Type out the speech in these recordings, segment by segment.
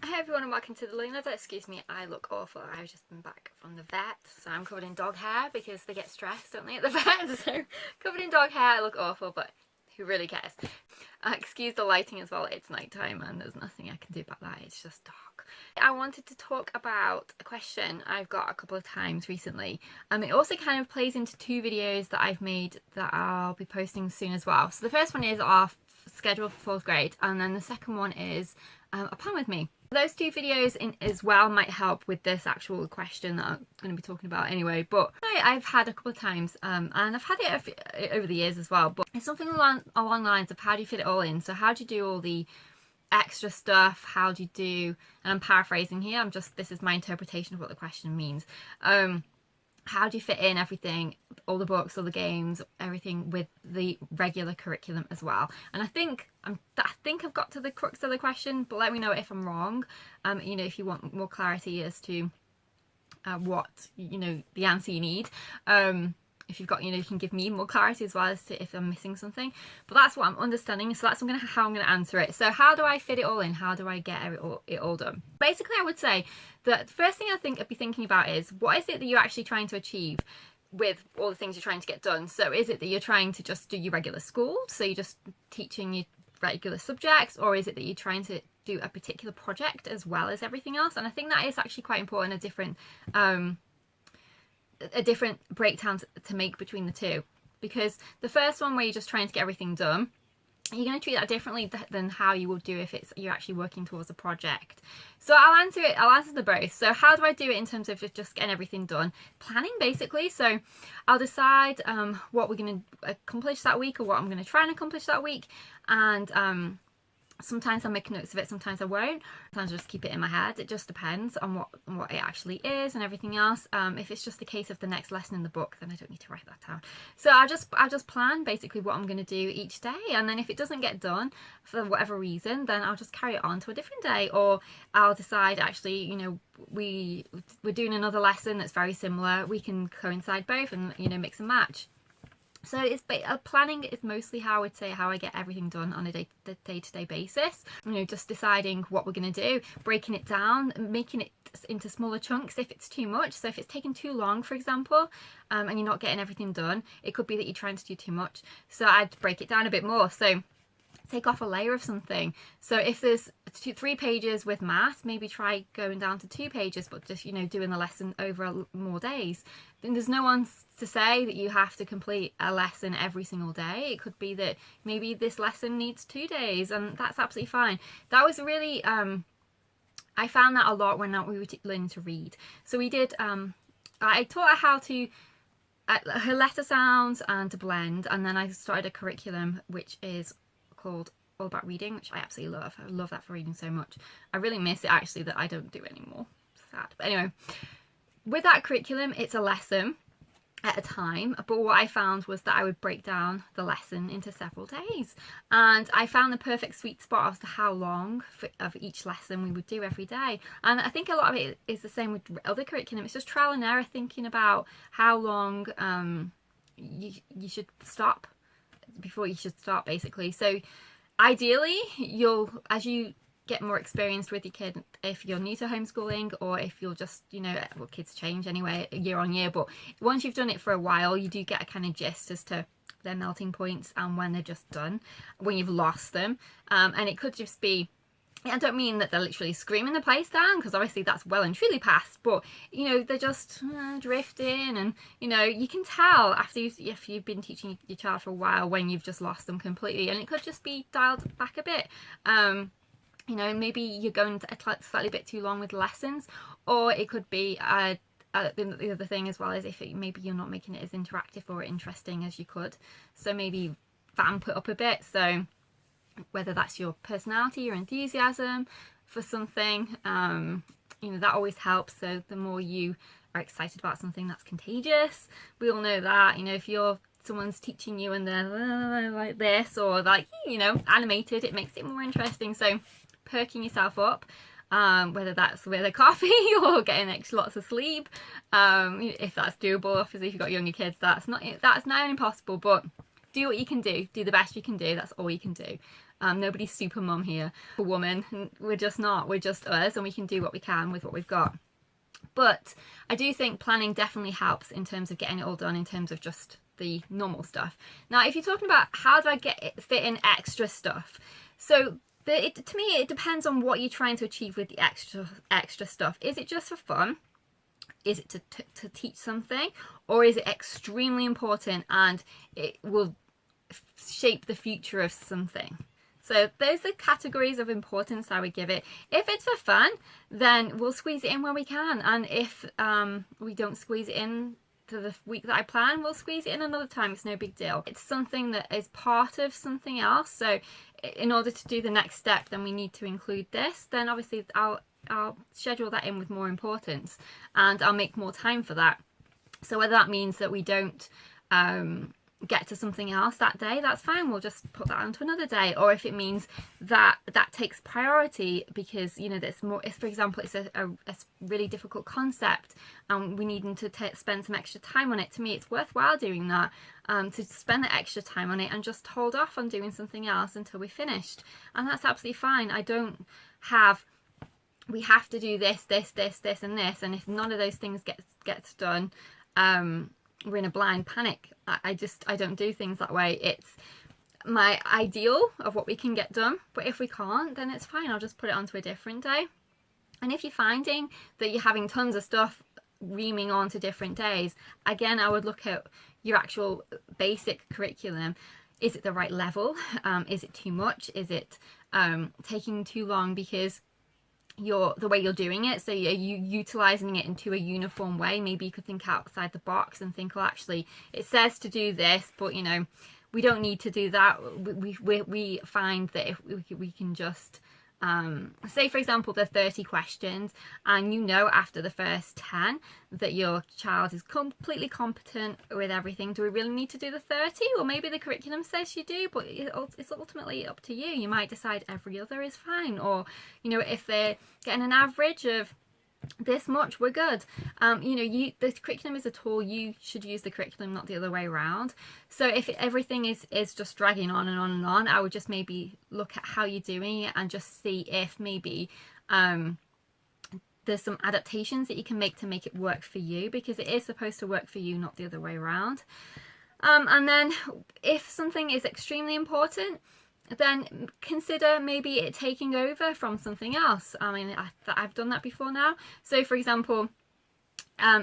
Hi everyone and welcome to the Learning Ladder. Excuse me, I look awful. I've just been back from the vet, so I'm covered in dog hair because they get stressed, don't they, at the vet? So covered in dog hair, I look awful, but who really cares? Excuse the lighting as well, it's night time and there's nothing I can do about that, it's just dark. I wanted to talk about a question I've got a couple of times recently. It also kind of plays into two videos that I've made that I'll be posting soon as well. So the first one is our schedule for 4th grade, and then the second one is a plan with me. Those two videos as well might help with this actual question that I'm going to be talking about anyway, but I've had a couple of times and I've had it over the years as well, but it's something along the lines of how do you fit it all in? So how do you do all the extra stuff? How do you do, and I'm paraphrasing here, this is my interpretation of what the question means. How do you fit in everything, all the books, all the games, everything with the regular curriculum as well? And I think I've got to the crux of the question, but let me know if I'm wrong. If you want more clarity as to what the answer you need. If you've got, you can give me more clarity as well as to if I'm missing something. But that's what I'm understanding, so that's how I'm going to answer it. So how do I fit it all in? How do I get it all done? Basically, I would say that the first thing I'd be thinking about is, what is it that you're actually trying to achieve with all the things you're trying to get done? So is it that you're trying to just do your regular school, so you're just teaching your regular subjects, or is it that you're trying to do a particular project as well as everything else? And I think that is actually quite important, a different breakdown to make between the two, because the first one where you're just trying to get everything done, you're going to treat that differently than how you will do if you're actually working towards a project. So I'll answer the both. So how do I do it in terms of just getting everything done? Planning, basically. So I'll decide what we're going to accomplish that week, or what I'm going to try and accomplish that week, and sometimes I'll make notes of it, sometimes I won't. Sometimes I just keep it in my head. It just depends on what it actually is and everything else. If it's just the case of the next lesson in the book, then I don't need to write that down. So I'll just plan basically what I'm going to do each day, and then if it doesn't get done for whatever reason, then I'll just carry it on to a different day, or I'll decide actually, we're doing another lesson that's very similar. We can coincide both and mix and match. So planning is mostly how I would say how I get everything done on a day-to-day basis. Just deciding what we're going to do, breaking it down, making it into smaller chunks if it's too much. So if it's taking too long, for example, and you're not getting everything done, it could be that you're trying to do too much. So I'd break it down a bit more. So take off a layer of something. So if there's 3 pages with math, maybe try going down to 2 pages, but just doing the lesson over more days. Then there's no one to say that you have to complete a lesson every single day. It could be that maybe this lesson needs 2 days, and that's absolutely fine. That was really I found that a lot when we were learning to read. So we did I taught her how to her letter sounds and to blend, and then I started a curriculum which is called All About Reading, which I absolutely love. I love that for reading so much. I really miss it actually that I don't do anymore. Sad. But anyway, with that curriculum, it's a lesson at a time, but what I found was that I would break down the lesson into several days, and I found the perfect sweet spot as to how long of each lesson we would do every day. And I think a lot of it is the same with other curriculum. It's just trial and error, thinking about how long you should stop before you should start, basically. So ideally, as you get more experienced with your kid, if you're new to homeschooling, or if you're just kids change anyway year on year, but once you've done it for a while, you do get a kind of gist as to their melting points and when they're just done, when you've lost them. And it could just be, I don't mean that they're literally screaming the place down, because obviously that's well and truly past, but they're just drifting, and you can tell if you've been teaching your child for a while when you've just lost them completely. And it could just be dialed back a bit. Maybe you're going a slightly bit too long with lessons, or it could be the other thing as well is if maybe you're not making it as interactive or interesting as you could. So maybe vamp it up a bit. So whether that's your personality, your enthusiasm for something, that always helps. So the more you are excited about something, that's contagious. We all know that. If someone's teaching you and they're like this, or like animated, it makes it more interesting. So perking yourself up, whether that's with a coffee or getting lots of sleep, if that's doable. Obviously if you've got younger kids, that's now impossible, but do what you can do the best you can do. That's all you can do. Nobody's super mum here, a woman. We're just not. We're just us, and we can do what we can with what we've got. But I do think planning definitely helps in terms of getting it all done, in terms of just the normal stuff. Now, if you're talking about how do I fit in extra stuff, so to me it depends on what you're trying to achieve with the extra stuff. Is it just for fun? Is it to teach something, or is it extremely important and it will shape the future of something? So those are categories of importance I would give it. If it's for fun, then we'll squeeze it in when we can, and if we don't squeeze it in to the week that I plan, we'll squeeze it in another time. It's no big deal. It's something that is part of something else, so in order to do the next step, then we need to include this. Then obviously I'll schedule that in with more importance, and I'll make more time for that. So whether that means that we don't get to something else that day, that's fine, we'll just put that onto another day. Or if it means that takes priority because, you know, there's more, if for example it's a really difficult concept and we need to spend some extra time on it, to me it's worthwhile doing that, to spend the extra time on it and just hold off on doing something else until we're finished. And that's absolutely fine. I don't have, we have to do this, and this, and if none of those things gets done, we're in a blind panic. I don't do things that way. It's my ideal of what we can get done, but if we can't, then it's fine, I'll just put it onto a different day. And if you're finding that you're having tons of stuff reaming on to different days, again, I would look at your actual basic curriculum. Is it the right level? Is it too much? Is it taking too long because the way you're doing it? So are you utilizing it into a uniform way? Maybe you could think outside the box and think, well, actually it says to do this, but you know, we don't need to do that. We find that if we can just say, for example, the 30 questions, and you know after the first 10 that your child is completely competent with everything. Do we really need to do the 30? Or maybe the curriculum says you do, but it's ultimately up to you. You might decide every other is fine, or you know, if they're getting an average of this much, we're good. You know, the curriculum is a tool. You should use the curriculum, not the other way around. So if everything is just dragging on and on and on, I would just maybe look at how you're doing it and just see if maybe there's some adaptations that you can make to make it work for you, because it is supposed to work for you, not the other way around. And then if something is extremely important, then consider maybe it taking over from something else. I mean, I've done that before now. So for example,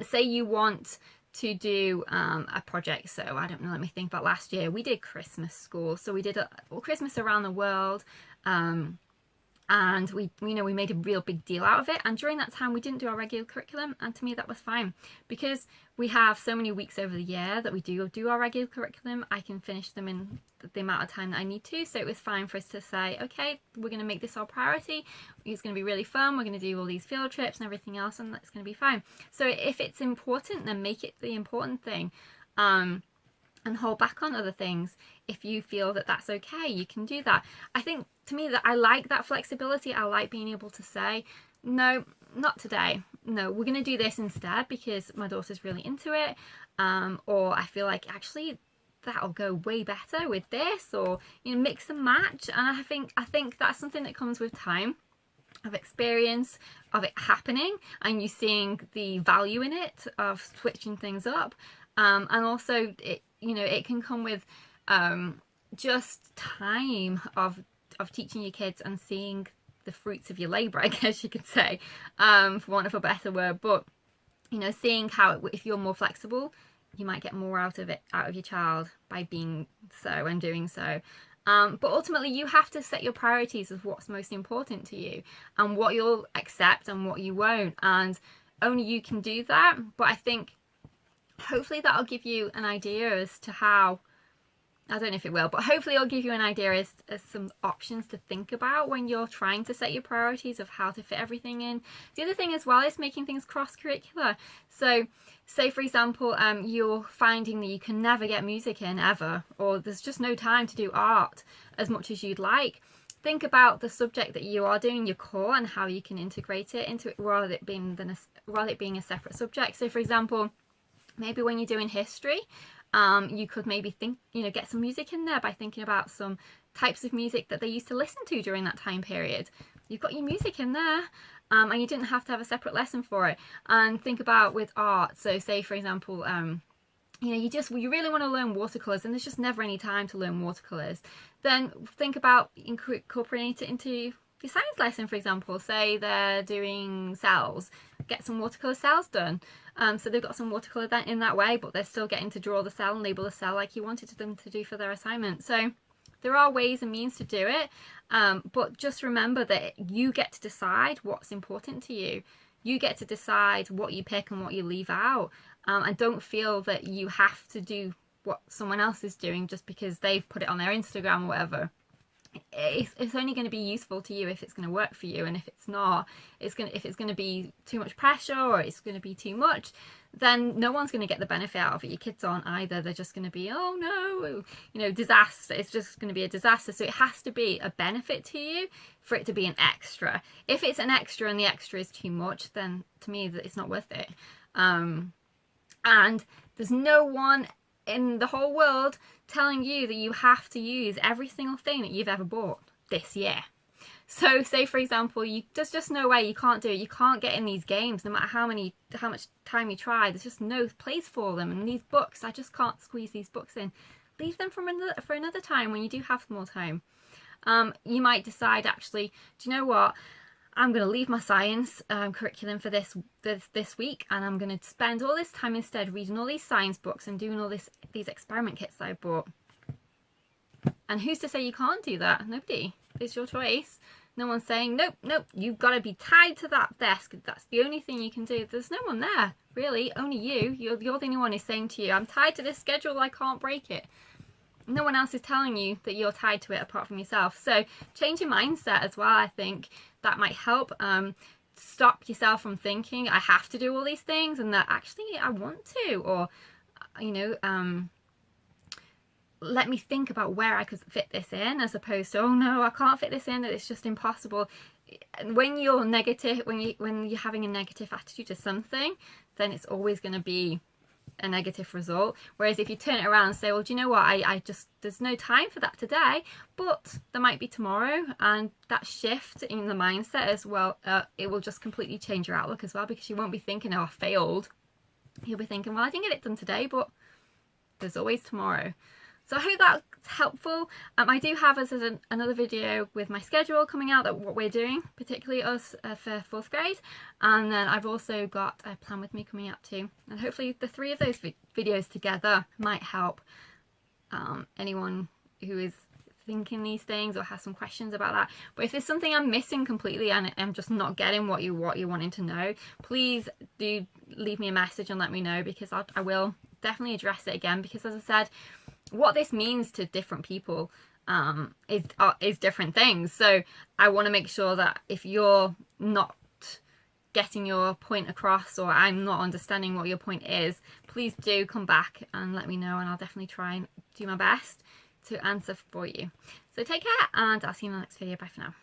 say you want to do a project. So I don't know, let me think about last year. We did Christmas school. So we did Christmas around the world. And we made a real big deal out of it. And during that time, we didn't do our regular curriculum. And to me, that was fine, because we have so many weeks over the year that we do our regular curriculum. I can finish them in the amount of time that I need to. So it was fine for us to say, okay, we're going to make this our priority. It's going to be really fun. We're going to do all these field trips and everything else, and that's going to be fine. So if it's important, then make it the important thing. And hold back on other things. If you feel that that's okay, you can do that. I think, to me, that I like that flexibility. I like being able to say, no, not today. No, we're going to do this instead because my daughter's really into it. Or I feel like actually that'll go way better with this, or, you know, mix and match. And I think that's something that comes with time, of experience, of it happening, and you seeing the value in it, of switching things up. And also it can come with just time of teaching your kids and seeing the fruits of your labor, I guess you could say, for want of a better word. But you know, seeing how if you're more flexible, you might get more out of your child by being so and doing so. But ultimately, you have to set your priorities of what's most important to you and what you'll accept and what you won't, and only you can do that. But I think hopefully that'll give you an idea as to how, I don't know if it will, but hopefully it'll give you an idea as some options to think about when you're trying to set your priorities of how to fit everything in. The other thing as well is making things cross-curricular. So say, for example, you're finding that you can never get music in ever, or there's just no time to do art as much as you'd like. Think about the subject that you are doing, your core, and how you can integrate it into it rather than it being a separate subject. So for example, maybe when you're doing history, you could maybe think, get some music in there by thinking about some types of music that they used to listen to during that time period. You've got your music in there. And you didn't have to have a separate lesson for it. And think about with art. So say, for example, you know, you really want to learn watercolors and there's just never any time to learn watercolors. Then think about incorporating it into your science lesson, for example. Say they're doing cells, get some watercolor cells done. So they've got some watercolor in that way, but they're still getting to draw the cell and label the cell like you wanted them to do for their assignment. So there are ways and means to do it, but just remember that you get to decide what's important to you. You get to decide what you pick and what you leave out, and don't feel that you have to do what someone else is doing just because they've put it on their Instagram or whatever. It's only going to be useful to you if it's going to work for you, and if it's not, if it's going to be too much pressure or it's going to be too much, then no one's going to get the benefit out of it. Your kids aren't either. They're just going to be, oh no, you know, disaster. It's just going to be a disaster. So it has to be a benefit to you for it to be an extra. If it's an extra and the extra is too much, then to me it's not worth it. And there's no one in the whole world telling you that you have to use every single thing that you've ever bought this year. So say, for example, there's just no way, you can't do it. You can't get in these games no matter how much time you try. There's just no place for them. And these books, I just can't squeeze these books in. Leave them for another time when you do have more time. You might decide, actually, do you know what? I'm going to leave my science curriculum for this week, and I'm going to spend all this time instead reading all these science books and doing all these experiment kits that I bought. And who's to say you can't do that? Nobody. It's your choice. No one's saying, nope, you've got to be tied to that desk. That's the only thing you can do. There's no one there, really. Only you. You're the only one who's saying to you, I'm tied to this schedule, I can't break it. No one else is telling you that you're tied to it apart from yourself. So change your mindset as well. I think that might help. Stop yourself from thinking I have to do all these things and that actually I want to, or you know, let me think about where I could fit this in, as opposed to, oh no, I can't fit this in, it's just impossible. When you're negative, when you're having a negative attitude to something, then it's always going to be a negative result. Whereas if you turn it around and say, well, do you know what, I just, there's no time for that today, but there might be tomorrow, and that shift in the mindset as well, it will just completely change your outlook as well, because you won't be thinking, oh, I failed. You'll be thinking, well, I didn't get it done today, but there's always tomorrow. So I hope that's helpful. I do have another video with my schedule coming out, that what we're doing, particularly us for 4th grade. And then I've also got a plan with me coming out too. And hopefully the 3 of those videos together might help anyone who is thinking these things or has some questions about that. But if there's something I'm missing completely and I'm just not getting what you're wanting to know, please do leave me a message and let me know, because I will definitely address it again. Because as I said, what this means to different people is different things. So I want to make sure that if you're not getting your point across, or I'm not understanding what your point is, please do come back and let me know, and I'll definitely try and do my best to answer for you. So take care, and I'll see you in the next video. Bye for now.